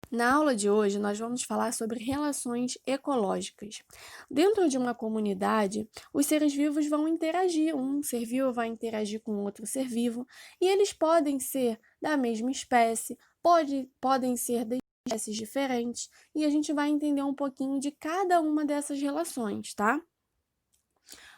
Na aula de hoje, nós vamos falar sobre relações ecológicas. Dentro de uma comunidade, os seres vivos vão interagir, um ser vivo vai interagir com outro ser vivo, e eles podem ser da mesma espécie, podem ser de espécies diferentes, e a gente vai entender um pouquinho de cada uma dessas relações, tá?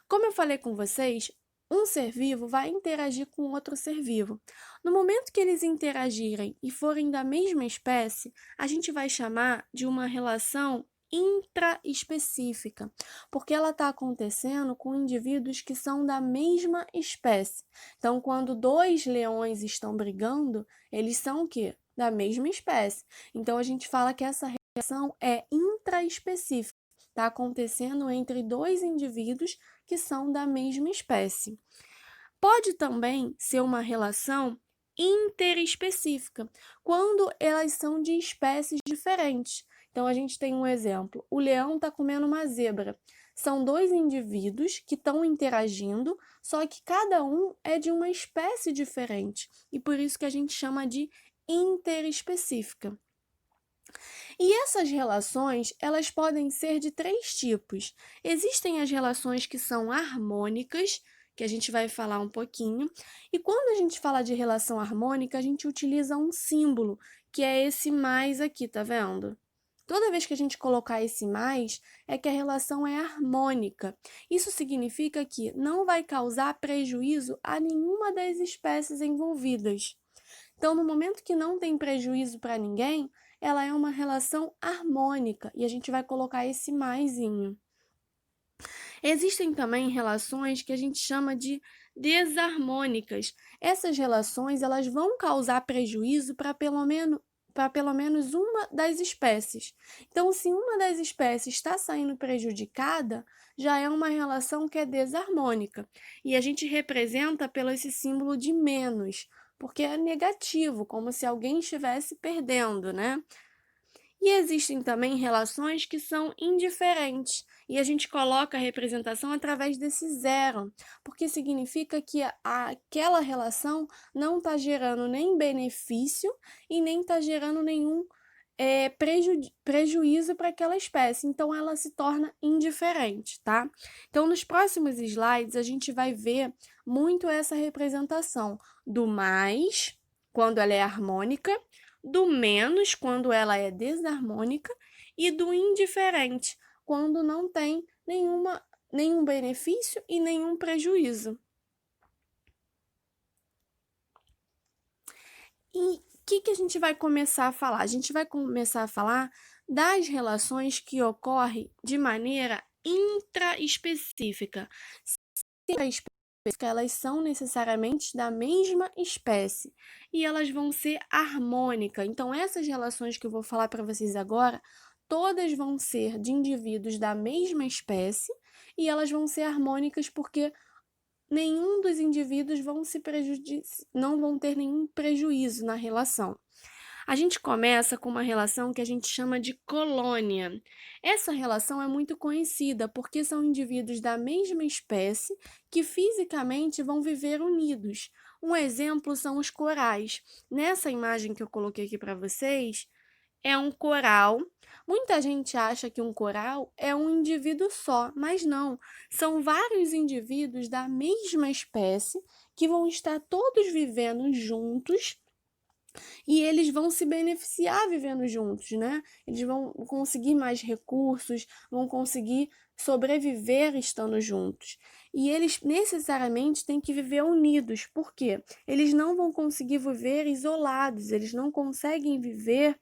Como eu falei com vocês, um ser vivo vai interagir com outro ser vivo. No momento que eles interagirem e forem da mesma espécie, a gente vai chamar de uma relação intraespecífica, porque ela está acontecendo com indivíduos que são da mesma espécie. Então, quando dois leões estão brigando, eles são o quê? Da mesma espécie. Então, a gente fala que essa relação é intraespecífica. Está acontecendo entre dois indivíduos que são da mesma espécie. Pode também ser uma relação interespecífica, quando elas são de espécies diferentes. Então, a gente tem um exemplo: o leão está comendo uma zebra. São dois indivíduos que estão interagindo, só que cada um é de uma espécie diferente, e por isso que a gente chama de interespecífica. E essas relações, elas podem ser de três tipos. Existem as relações que são harmônicas, que a gente vai falar um pouquinho, e quando a gente fala de relação harmônica, a gente utiliza um símbolo, que é esse mais aqui, tá vendo? Toda vez que a gente colocar esse mais, é que a relação é harmônica. Isso significa que não vai causar prejuízo a nenhuma das espécies envolvidas. Então, no momento que não tem prejuízo para ninguém, ela é uma relação harmônica e a gente vai colocar esse maisinho. Existem também relações que a gente chama de desarmônicas. Essas relações, elas vão causar prejuízo para pelo menos uma das espécies. Então, se uma das espécies está saindo prejudicada, já é uma relação que é desarmônica. E a gente representa pelo esse símbolo de menos, porque é negativo, como se alguém estivesse perdendo, né? E existem também relações que são indiferentes, e a gente coloca a representação através desse zero, porque significa que aquela relação não está gerando nem benefício e nem está gerando nenhum prejuízo para aquela espécie, então ela se torna indiferente, tá? Então, nos próximos slides, a gente vai ver muito essa representação do mais, quando ela é harmônica, do menos, quando ela é desarmônica, e do indiferente, quando não tem nenhum benefício e nenhum prejuízo. E o que a gente vai começar a falar? A gente vai começar a falar das relações que ocorrem de maneira intraespecífica. Intraespecífica, elas são necessariamente da mesma espécie e elas vão ser harmônicas. Então, essas relações que eu vou falar para vocês agora, todas vão ser de indivíduos da mesma espécie e elas vão ser harmônicas porque nenhum dos indivíduos não vão ter nenhum prejuízo na relação. A gente começa com uma relação que a gente chama de colônia. Essa relação é muito conhecida porque são indivíduos da mesma espécie que fisicamente vão viver unidos. Um exemplo são os corais. Nessa imagem que eu coloquei aqui para vocês, é um coral. Muita gente acha que um coral é um indivíduo só, mas não. São vários indivíduos da mesma espécie que vão estar todos vivendo juntos e eles vão se beneficiar vivendo juntos, né? Eles vão conseguir mais recursos, vão conseguir sobreviver estando juntos. E eles necessariamente têm que viver unidos. Por quê? Eles não vão conseguir viver isolados, eles não conseguem viver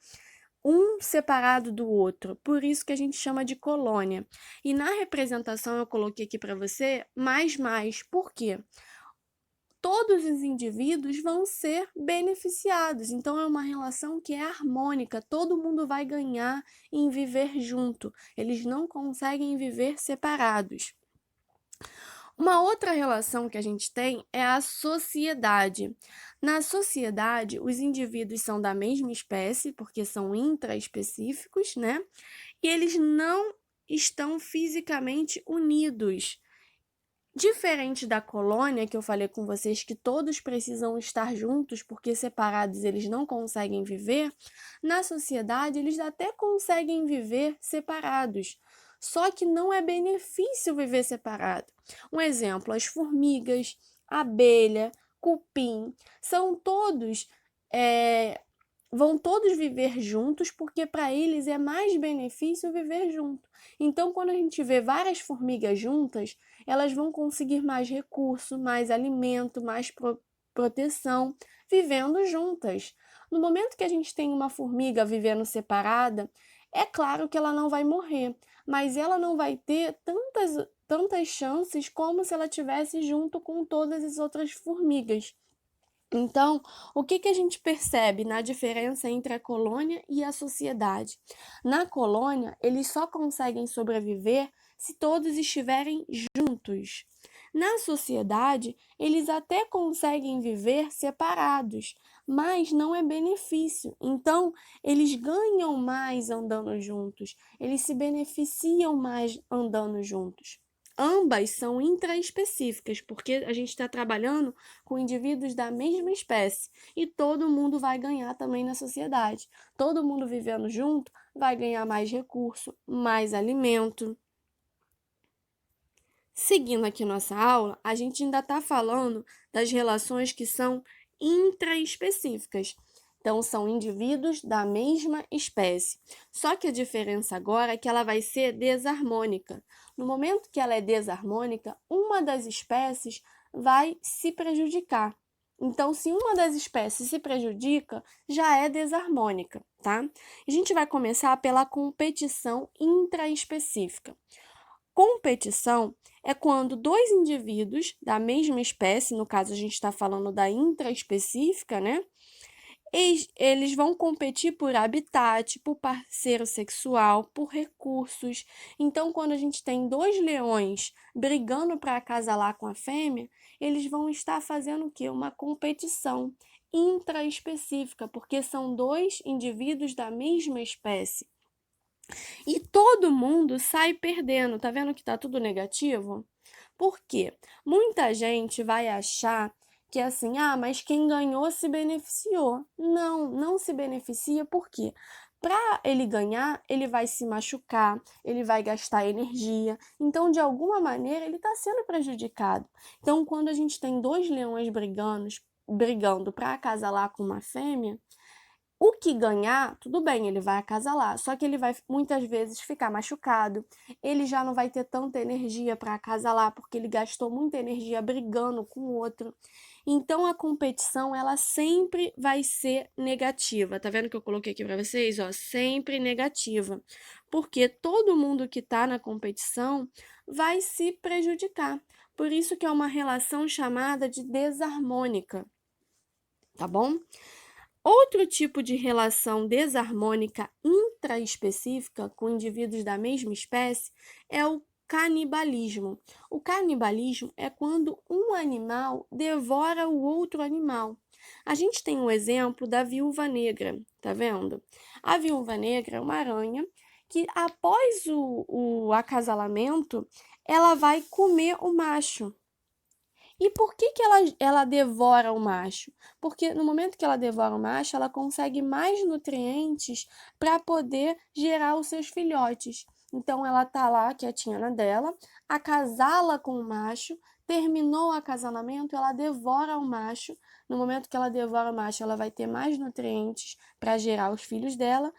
um separado do outro, por isso que a gente chama de colônia. E na representação eu coloquei aqui para você mais, por quê? Todos os indivíduos vão ser beneficiados, então é uma relação que é harmônica, todo mundo vai ganhar em viver junto, eles não conseguem viver separados. Uma outra relação que a gente tem é a sociedade. Na sociedade, os indivíduos são da mesma espécie, porque são intraespecíficos, né? E eles não estão fisicamente unidos. Diferente da colônia, que eu falei com vocês que todos precisam estar juntos, porque separados eles não conseguem viver, na sociedade eles até conseguem viver separados. Só que não é benefício viver separado. Um exemplo, as formigas, abelha, cupim, são todos, vão todos viver juntos, porque para eles é mais benefício viver junto. Então, quando a gente vê várias formigas juntas, elas vão conseguir mais recurso, mais alimento, mais proteção, vivendo juntas. No momento que a gente tem uma formiga vivendo separada, é claro que ela não vai morrer, mas ela não vai ter tantas chances como se ela tivesse junto com todas as outras formigas. Então, o que a gente percebe na diferença entre a colônia e a sociedade? Na colônia, eles só conseguem sobreviver se todos estiverem juntos. Na sociedade, eles até conseguem viver separados, mas não é benefício. Então, eles ganham mais andando juntos, eles se beneficiam mais andando juntos. Ambas são intraespecíficas, porque a gente está trabalhando com indivíduos da mesma espécie e todo mundo vai ganhar também na sociedade. Todo mundo vivendo junto vai ganhar mais recurso, mais alimento. Seguindo aqui nossa aula, a gente ainda está falando das relações que são intraespecíficas. Então, são indivíduos da mesma espécie. Só que a diferença agora é que ela vai ser desarmônica. No momento que ela é desarmônica, uma das espécies vai se prejudicar. Então, se uma das espécies se prejudica, já é desarmônica, tá? A gente vai começar pela competição intraespecífica. Competição é quando dois indivíduos da mesma espécie, no caso a gente está falando da intraespecífica, né? Eles vão competir por habitat, por parceiro sexual, por recursos. Então, quando a gente tem dois leões brigando para acasalar com a fêmea, eles vão estar fazendo o quê? Uma competição intraespecífica, porque são dois indivíduos da mesma espécie. E todo mundo sai perdendo. Tá vendo que tá tudo negativo? Por quê? Muita gente vai achar que é assim, mas quem ganhou se beneficiou. Não, não se beneficia, por quê? Para ele ganhar, ele vai se machucar, ele vai gastar energia. Então, de alguma maneira, ele está sendo prejudicado. Então, quando a gente tem dois leões brigando para acasalar com uma fêmea, o que ganhar, tudo bem, ele vai acasalar, só que ele vai muitas vezes ficar machucado, ele já não vai ter tanta energia para acasalar, porque ele gastou muita energia brigando com o outro. Então, a competição, ela sempre vai ser negativa. Tá vendo que eu coloquei aqui para vocês? Ó, sempre negativa. Porque todo mundo que está na competição vai se prejudicar. Por isso que é uma relação chamada de desarmônica, tá bom? Outro tipo de relação desarmônica intraespecífica com indivíduos da mesma espécie é o canibalismo. O canibalismo é quando um animal devora o outro animal. A gente tem um exemplo da viúva negra, tá vendo? A viúva negra é uma aranha que, após o acasalamento, ela vai comer o macho. E por que ela devora o macho? Porque no momento que ela devora o macho, ela consegue mais nutrientes para poder gerar os seus filhotes. Então, ela tá lá, quietinha na dela, acasala com o macho, terminou o acasalamento, ela devora o macho. No momento que ela devora o macho, ela vai ter mais nutrientes para gerar os filhos dela.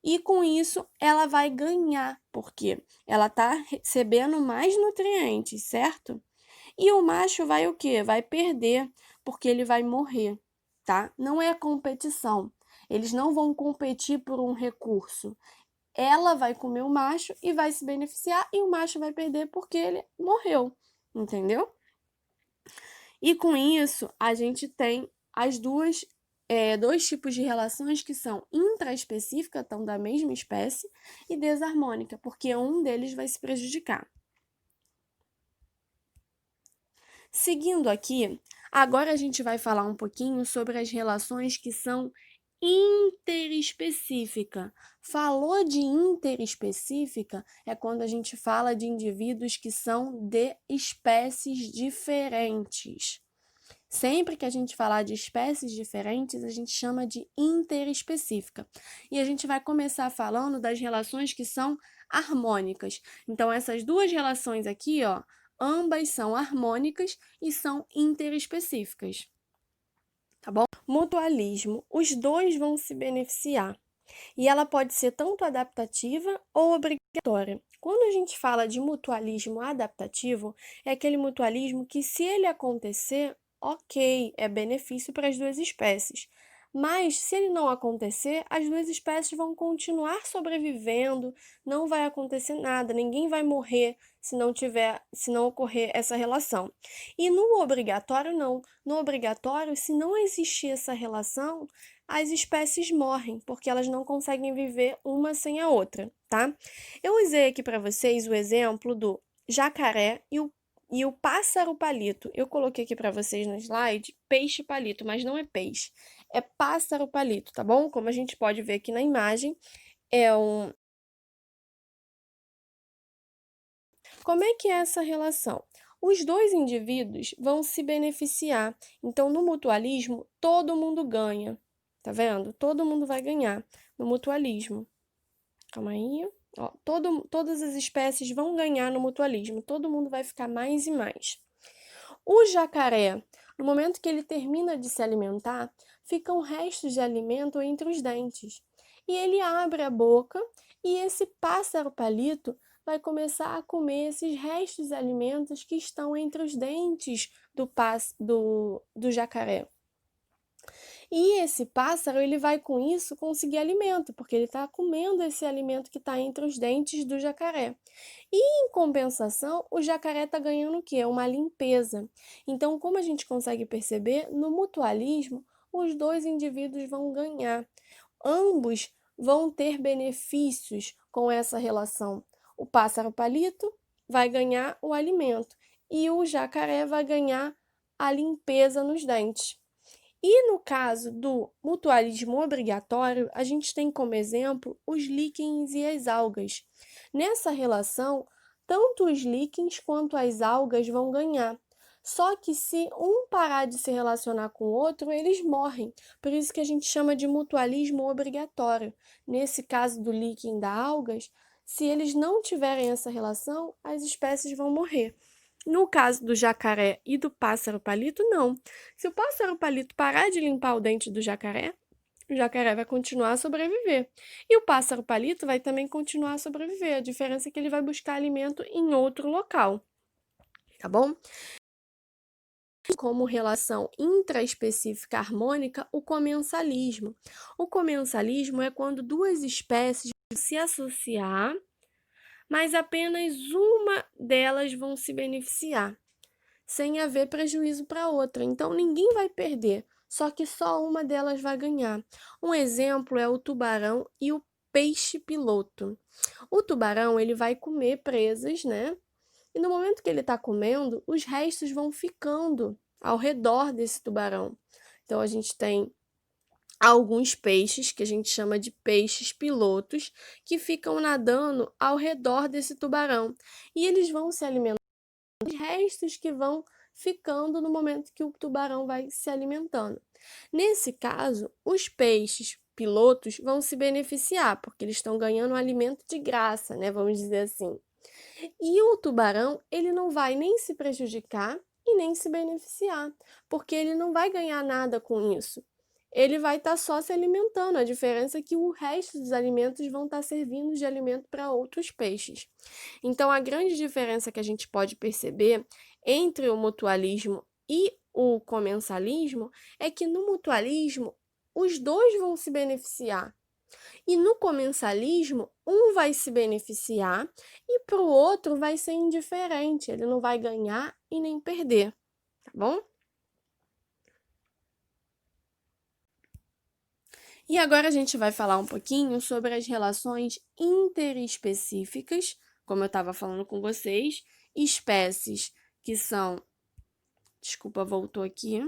E com isso, ela vai ganhar, porque ela está recebendo mais nutrientes, certo? E o macho vai o quê? Vai perder, porque ele vai morrer, tá? Não é competição. Eles não vão competir por um recurso. Ela vai comer o macho e vai se beneficiar, e o macho vai perder porque ele morreu, entendeu? E com isso, a gente tem as dois tipos de relações que são intraespecífica, estão da mesma espécie, e desarmônica, porque um deles vai se prejudicar. Seguindo aqui, agora a gente vai falar um pouquinho sobre as relações que são interespecífica. Falou de interespecífica é quando a gente fala de indivíduos que são de espécies diferentes. Sempre que a gente falar de espécies diferentes, a gente chama de interespecífica. E a gente vai começar falando das relações que são harmônicas. Então, essas duas relações aqui, ó, ambas são harmônicas e são interespecíficas. Tá bom? Mutualismo, os dois vão se beneficiar. E ela pode ser tanto adaptativa ou obrigatória. Quando a gente fala de mutualismo adaptativo, é aquele mutualismo que, se ele acontecer, ok, é benefício para as duas espécies. Mas, se ele não acontecer, as duas espécies vão continuar sobrevivendo, não vai acontecer nada, ninguém vai morrer se não ocorrer essa relação. E no obrigatório, não. No obrigatório, se não existir essa relação, as espécies morrem, porque elas não conseguem viver uma sem a outra, tá? Eu usei aqui para vocês o exemplo do jacaré e o pássaro palito. Eu coloquei aqui para vocês no slide peixe palito, mas não é peixe, é pássaro palito, tá bom? Como a gente pode ver aqui na imagem, Como é que é essa relação? Os dois indivíduos vão se beneficiar. Então, no mutualismo, todo mundo ganha. Tá vendo? Todo mundo vai ganhar no mutualismo. Calma aí. Ó, todas as espécies vão ganhar no mutualismo. Todo mundo vai ficar mais e mais. O jacaré, no momento que ele termina de se alimentar, ficam restos de alimento entre os dentes. E ele abre a boca e esse pássaro palito vai começar a comer esses restos de alimentos que estão entre os dentes do jacaré. E esse pássaro, ele vai com isso conseguir alimento, porque ele está comendo esse alimento que está entre os dentes do jacaré. E, em compensação, o jacaré está ganhando o quê? Uma limpeza. Então, como a gente consegue perceber, no mutualismo, os dois indivíduos vão ganhar. Ambos vão ter benefícios com essa relação. O pássaro palito vai ganhar o alimento e o jacaré vai ganhar a limpeza nos dentes. E no caso do mutualismo obrigatório, a gente tem como exemplo os líquens e as algas. Nessa relação, tanto os líquens quanto as algas vão ganhar. Só que se um parar de se relacionar com o outro, eles morrem. Por isso que a gente chama de mutualismo obrigatório. Nesse caso do líquen e da algas, se eles não tiverem essa relação, as espécies vão morrer. No caso do jacaré e do pássaro palito, não. Se o pássaro palito parar de limpar o dente do jacaré, o jacaré vai continuar a sobreviver. E o pássaro palito vai também continuar a sobreviver. A diferença é que ele vai buscar alimento em outro local. Tá bom? Como relação intraespecífica harmônica, o comensalismo. O comensalismo é quando duas espécies se associar, mas apenas uma delas vão se beneficiar, sem haver prejuízo para a outra. Então, ninguém vai perder, só que só uma delas vai ganhar. Um exemplo é o tubarão e o peixe-piloto. O tubarão, ele vai comer presas, né? E no momento que ele está comendo, os restos vão ficando ao redor desse tubarão. Então, a gente tem alguns peixes, que a gente chama de peixes pilotos, que ficam nadando ao redor desse tubarão. E eles vão se alimentando dos restos que vão ficando no momento que o tubarão vai se alimentando. Nesse caso, os peixes pilotos vão se beneficiar, porque eles estão ganhando um alimento de graça, né? Vamos dizer assim. E o tubarão, ele não vai nem se prejudicar e nem se beneficiar, porque ele não vai ganhar nada com isso. Ele vai estar só se alimentando. A diferença é que o resto dos alimentos vão estar servindo de alimento para outros peixes. Então, a grande diferença que a gente pode perceber entre o mutualismo e o comensalismo é que no mutualismo os dois vão se beneficiar. E no comensalismo, um vai se beneficiar e para o outro vai ser indiferente, ele não vai ganhar e nem perder, tá bom? E agora a gente vai falar um pouquinho sobre as relações interespecíficas, como eu estava falando com vocês, espécies que são. Desculpa, voltou aqui.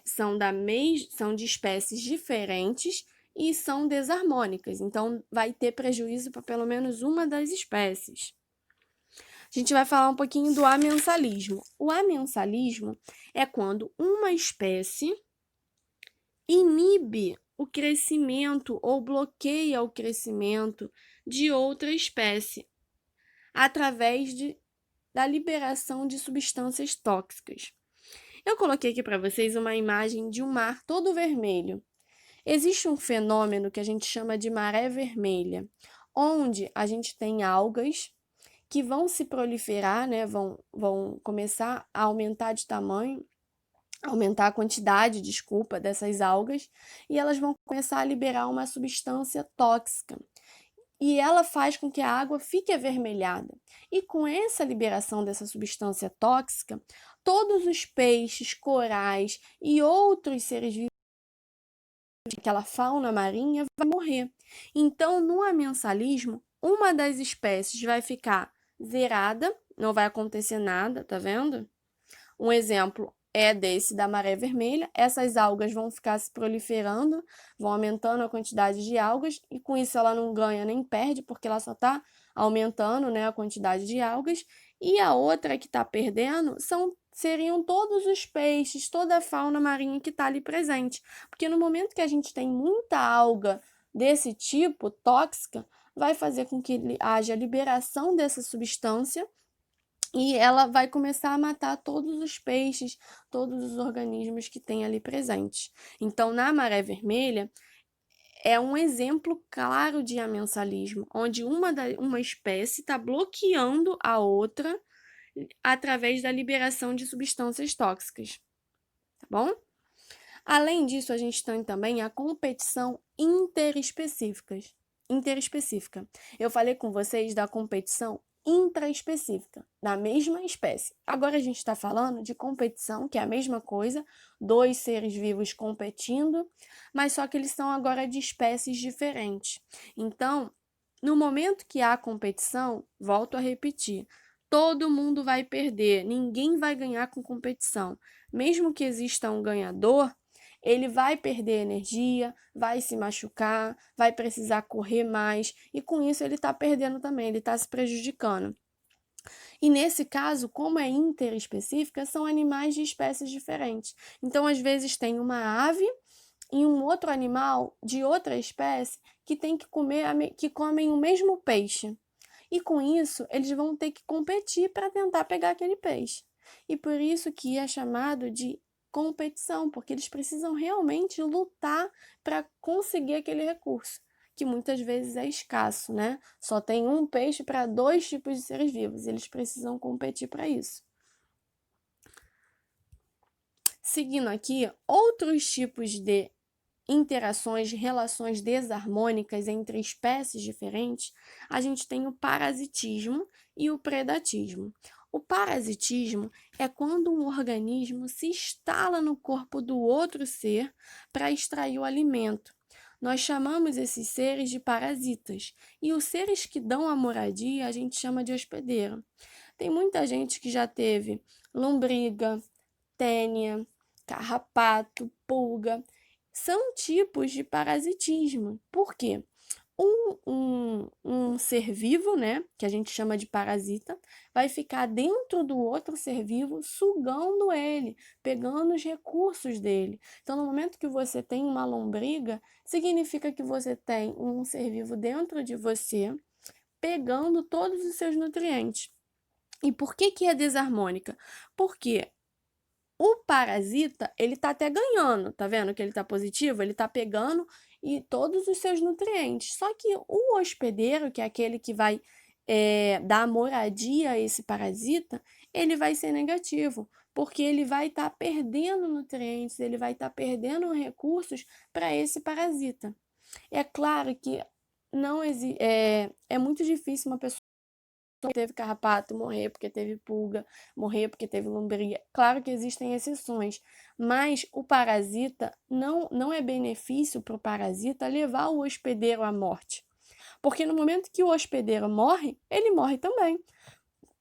são de espécies diferentes e são desarmônicas, então vai ter prejuízo para pelo menos uma das espécies. A gente vai falar um pouquinho do amensalismo. O amensalismo é quando uma espécie inibe o crescimento ou bloqueia o crescimento de outra espécie através da liberação de substâncias tóxicas. Eu coloquei aqui para vocês uma imagem de um mar todo vermelho. Existe um fenômeno que a gente chama de maré vermelha, onde a gente tem algas que vão se proliferar, né? Vão começar a aumentar de tamanho, aumentar a quantidade, dessas algas, e elas vão começar a liberar uma substância tóxica. E ela faz com que a água fique avermelhada. E com essa liberação dessa substância tóxica, todos os peixes, corais e outros seres vivos daquela fauna marinha vai morrer. Então, no amensalismo, uma das espécies vai ficar zerada, não vai acontecer nada, tá vendo? Um exemplo é desse da maré vermelha. Essas algas vão ficar se proliferando, vão aumentando a quantidade de algas, e com isso ela não ganha nem perde, porque ela só está aumentando, né, a quantidade de algas. E a outra que está perdendo seriam todos os peixes, toda a fauna marinha que está ali presente. Porque no momento que a gente tem muita alga desse tipo, tóxica, vai fazer com que haja liberação dessa substância e ela vai começar a matar todos os peixes, todos os organismos que tem ali presentes. Então, na maré vermelha, é um exemplo claro de amensalismo, onde uma espécie está bloqueando a outra através da liberação de substâncias tóxicas, tá bom? Além disso, a gente tem também a competição interespecífica. Eu falei com vocês da competição intraespecífica, da mesma espécie. Agora a gente está falando de competição, que é a mesma coisa, dois seres vivos competindo, mas só que eles são agora de espécies diferentes. Então, no momento que há competição, volto a repetir, todo mundo vai perder, ninguém vai ganhar com competição. Mesmo que exista um ganhador, ele vai perder energia, vai se machucar, vai precisar correr mais, e com isso ele está perdendo também, ele está se prejudicando. E nesse caso, como é interespecífica, são animais de espécies diferentes. Então, às vezes, tem uma ave e um outro animal de outra espécie que tem que comem o mesmo peixe. E com isso, eles vão ter que competir para tentar pegar aquele peixe. E por isso que é chamado de competição, porque eles precisam realmente lutar para conseguir aquele recurso, que muitas vezes é escasso, né? Só tem um peixe para dois tipos de seres vivos, e eles precisam competir para isso. Seguindo aqui, outros tipos de interações, relações desarmônicas entre espécies diferentes, a gente tem o parasitismo e o predatismo. O parasitismo é quando um organismo se instala no corpo do outro ser para extrair o alimento. Nós chamamos esses seres de parasitas, e os seres que dão a moradia a gente chama de hospedeiro. Tem muita gente que já teve lombriga, tênia, carrapato, pulga. São tipos de parasitismo. Por quê? Um ser vivo, né, que a gente chama de parasita, vai ficar dentro do outro ser vivo, sugando ele, pegando os recursos dele. Então, no momento que você tem uma lombriga, significa que você tem um ser vivo dentro de você, pegando todos os seus nutrientes. E por que é desarmônica? Porque o parasita, ele tá até ganhando, tá vendo que ele tá positivo? Ele tá pegando e todos os seus nutrientes. Só que o hospedeiro, que é aquele que vai dar moradia a esse parasita, ele vai ser negativo, porque ele vai estar perdendo nutrientes, ele vai estar perdendo recursos para esse parasita. É claro que não é muito difícil uma pessoa que teve carrapato morrer porque teve pulga, morrer porque teve lombriga. Claro que existem exceções, mas o parasita não é benefício para o parasita levar o hospedeiro à morte. Porque no momento que o hospedeiro morre, ele morre também.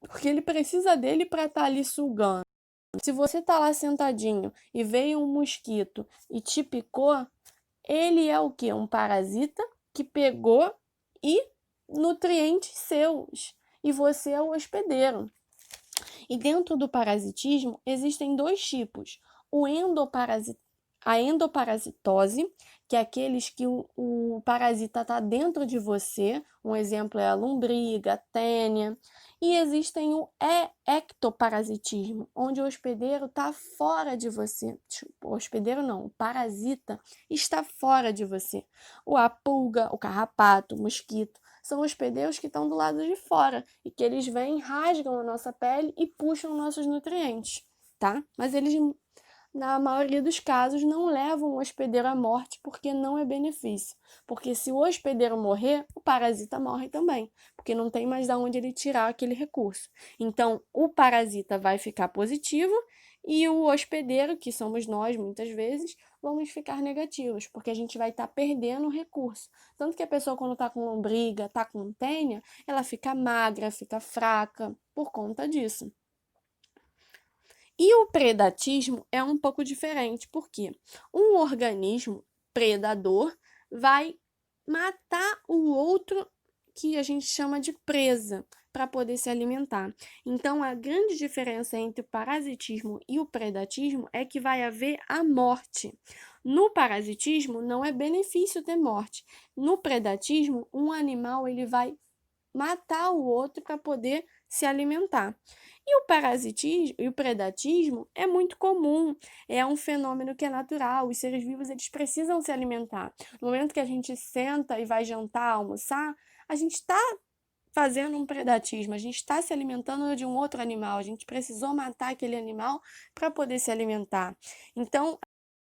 Porque ele precisa dele para estar ali sugando. Se você está lá sentadinho e veio um mosquito e te picou, ele é o quê? Um parasita que pegou e nutrientes seus, e você é o hospedeiro. E dentro do parasitismo existem dois tipos: a endoparasitose, que é aqueles que o parasita está dentro de você, um exemplo é a lombriga, a tênia, e existem o ectoparasitismo, onde o hospedeiro está fora de você. O hospedeiro não, o parasita está fora de você. A pulga, o carrapato, o mosquito, são hospedeiros que estão do lado de fora e que eles vêm, rasgam a nossa pele e puxam nossos nutrientes, tá? Mas eles, na maioria dos casos, não levam o hospedeiro à morte porque não é benefício. Porque se o hospedeiro morrer, o parasita morre também, porque não tem mais de onde ele tirar aquele recurso. Então, o parasita vai ficar positivo e o hospedeiro, que somos nós muitas vezes, vamos ficar negativos, porque a gente vai estar perdendo o recurso. Tanto que a pessoa, quando está com lombriga, está com tênia, ela fica magra, fica fraca por conta disso. E o predatismo é um pouco diferente, porque um organismo predador vai matar o outro que a gente chama de presa para poder se alimentar. Então, a grande diferença entre o parasitismo e o predatismo é que vai haver a morte. No parasitismo, não é benefício ter morte. No predatismo, um animal ele vai matar o outro para poder se alimentar. E o parasitismo e o predatismo é muito comum, é um fenômeno que é natural, os seres vivos eles precisam se alimentar. No momento que a gente senta e vai jantar, almoçar, a gente está fazendo um predatismo, a gente está se alimentando de um outro animal, a gente precisou matar aquele animal para poder se alimentar. Então,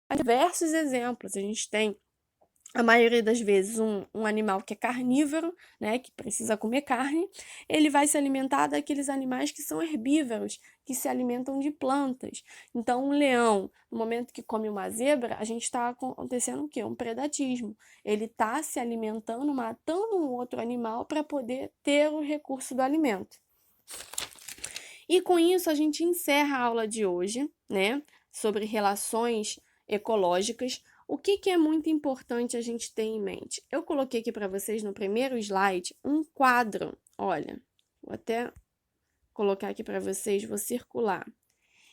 há diversos exemplos, a gente tem a maioria das vezes um animal que é carnívoro, né, que precisa comer carne, ele vai se alimentar daqueles animais que são herbívoros, que se alimentam de plantas. Então, um leão, no momento que come uma zebra, a gente está acontecendo o quê? Um predatismo. Ele está se alimentando, matando um outro animal para poder ter o recurso do alimento. E com isso a gente encerra a aula de hoje, né, sobre relações ecológicas. O que é muito importante a gente ter em mente? Eu coloquei aqui para vocês no primeiro slide um quadro. Olha, vou até colocar aqui para vocês, vou circular.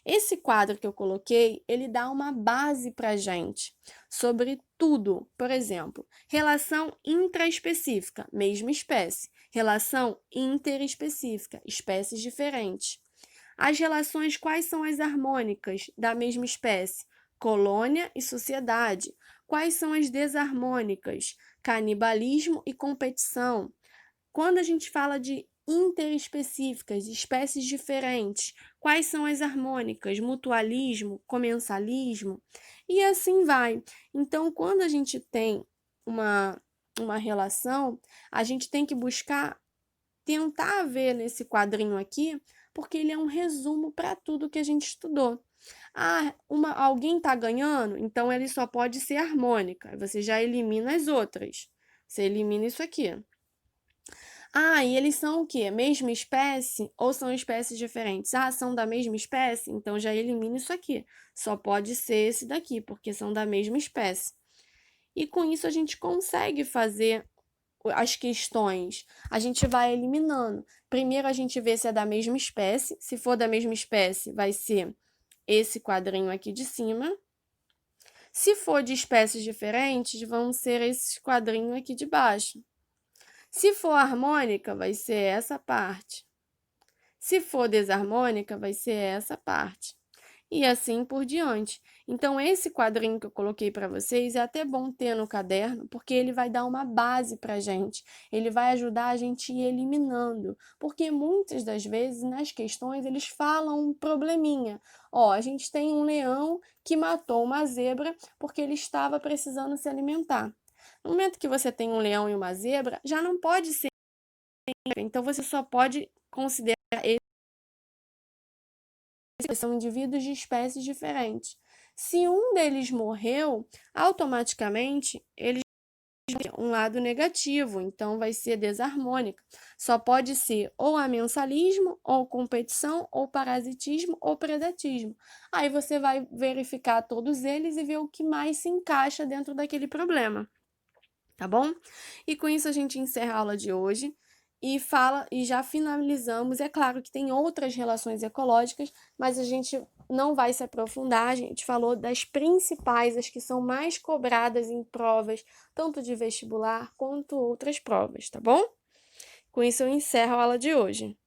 Esse quadro que eu coloquei, ele dá uma base para a gente sobre tudo. Por exemplo, relação intraespecífica, mesma espécie. Relação interespecífica, espécies diferentes. As relações, quais são as harmônicas da mesma espécie? Colônia e sociedade. Quais são as desarmônicas? Canibalismo e competição. Quando a gente fala de interespecíficas, espécies diferentes, quais são as harmônicas? Mutualismo, comensalismo, e assim vai. Então, quando a gente tem uma relação, a gente tem que buscar tentar ver nesse quadrinho aqui, porque ele é um resumo para tudo que a gente estudou. Alguém está ganhando, então ele só pode ser harmônica. Você já elimina as outras. Você elimina isso aqui. E eles são o quê? Mesma espécie ou são espécies diferentes? São da mesma espécie? Então já elimina isso aqui. Só pode ser esse daqui, porque são da mesma espécie. E com isso a gente consegue fazer as questões. A gente vai eliminando. Primeiro a gente vê se é da mesma espécie. Se for da mesma espécie, vai ser esse quadrinho aqui de cima. Se for de espécies diferentes, vão ser esses quadrinhos aqui de baixo. Se for harmônica, vai ser essa parte. Se for desarmônica, vai ser essa parte. E assim por diante. Então, esse quadrinho que eu coloquei para vocês é até bom ter no caderno, porque ele vai dar uma base para a gente. Ele vai ajudar a gente a ir eliminando. Porque muitas das vezes, nas questões, eles falam um probleminha. A gente tem um leão que matou uma zebra porque ele estava precisando se alimentar. No momento que você tem um leão e uma zebra, já não pode ser. Então, você só pode considerar são indivíduos de espécies diferentes. Se um deles morreu, automaticamente eles um lado negativo, então vai ser desarmônica. Só pode ser ou amensalismo, ou competição, ou parasitismo, ou predatismo. Aí você vai verificar todos eles e ver o que mais se encaixa dentro daquele problema, tá bom? E com isso a gente encerra a aula de hoje e já finalizamos. É claro que tem outras relações ecológicas, mas a gente não vai se aprofundar. A gente falou das principais, as que são mais cobradas em provas, tanto de vestibular quanto outras provas, tá bom? Com isso eu encerro a aula de hoje.